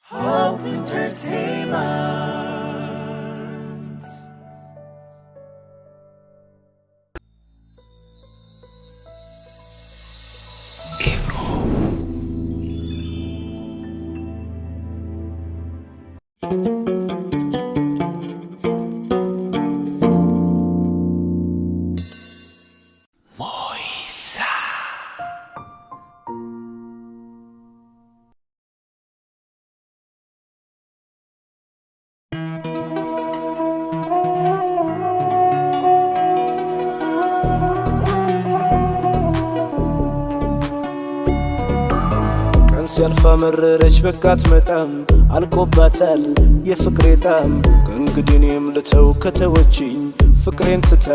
Hope Entertainment. ሲያልፋ መረረች በቃት መጣም አልቆባታል የፍቅሬ ጣም ከእንግዲህ እኔም ልተው ከተወችኝ ፍቅሬን ትታ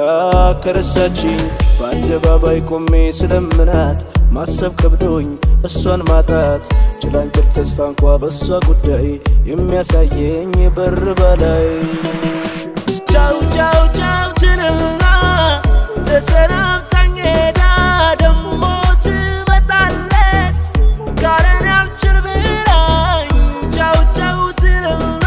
ከረሳችኝ በአደባባይ ቆሜ ስለምናት ማሰብ ከብዶኝ እሷን ማጣት ጭላንጭል ተስፋ እንኳ በእሷ ጉዳይ የሚያሳየኝ በር በላይ ቻው ቻው ቻው ትልና ተሰናብታኝ ሄዳ ደሞ ትመጣለች ጋረን ያልችል ብላኝ ቻው ቻው ትልና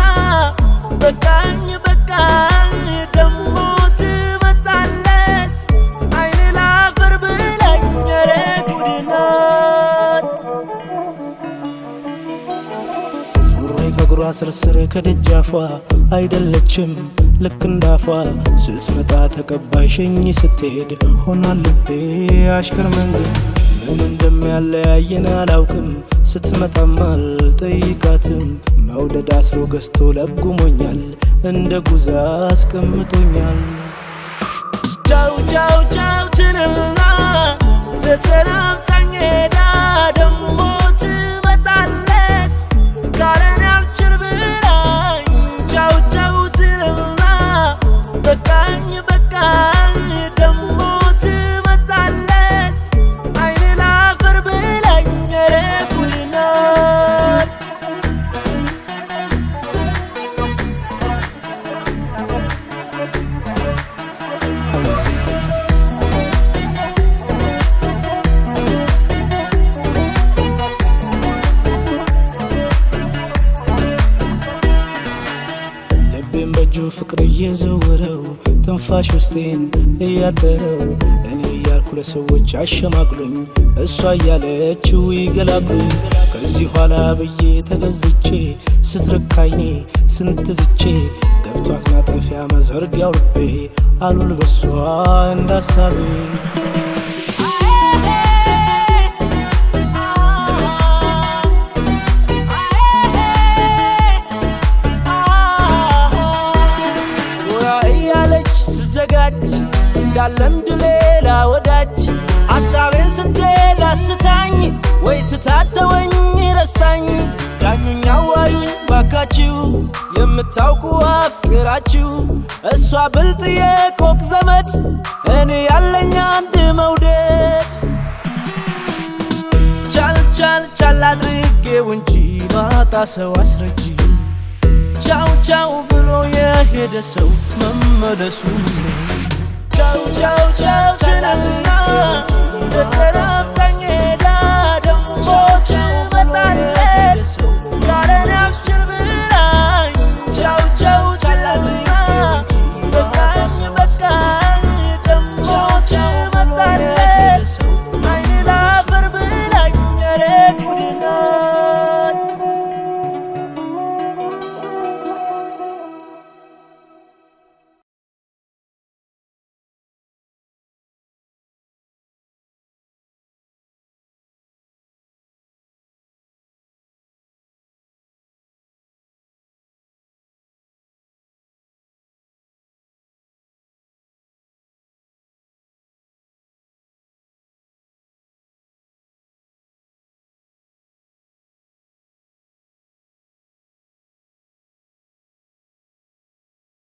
በቃኝ በቃኝ ደሞ ትመጣለች አይኔ ላፈር ብላኝ ኧረ ጉድ ናት ዙሬ ከእግሯ ስርስር ከደጃፏ አይደለችም ልክ እንዳፏ ስትመጣ ተቀባይ ሸኝ ስትሄድ ሆኗል ልቤ አሽከር መንገድ ምን እንደሚያለያየን አላውቅም ስትመጣም አልጠይቃትም መውደድ አስሮ ገዝቶ ለጉሞኛል እንደ ጉዛ አስቀምጦኛል ቻው ቻው ቻው ትልና ተሰናብታኝ ሄዳ ደሞ ትመጣለች ጋረን ያልችል ብላኝ ቻው ቻው ትልና በቃኝ በቃኝ ደሞ ትመጣለች አይኔ ላፈር ብላኝ ኧረ ጉድ ናት ልቤን በእጁ ፍቅር እየዘወረው ትንፋሽ ውስጤን እያጠረው እኔ እያልኩ ለሰዎች አሸማቅሉኝ እሷ እያለችው ይገላግሉኝ ከዚህ ኋላ ብዬ ተገዝቼ ስትርካይኔ ስንትዝቼ ገብቷት ማጠፊያ መዘርጊያው ልቤ አሉል በሷ እንዳሳቤ እንዳለምድ ሌላ ወዳጅ ሐሳቤን ስትሄድ አስታኝ ወይ ትታተወኝ ረስታኝ ዳኙኝ አዋዩኝ ባካችሁ የምታውቁ አፍቅራችሁ እሷ ብልጥ የኮክ ዘመድ እኔ ያለኝ አንድ መውደድ ቻል ቻል ቻል አድርጌው እንጂ ማጣ ሰው አስረጂ ቻው ቻው ብሎ የሄደ ሰው መመለሱ ቻው ቻው ቻው ትልና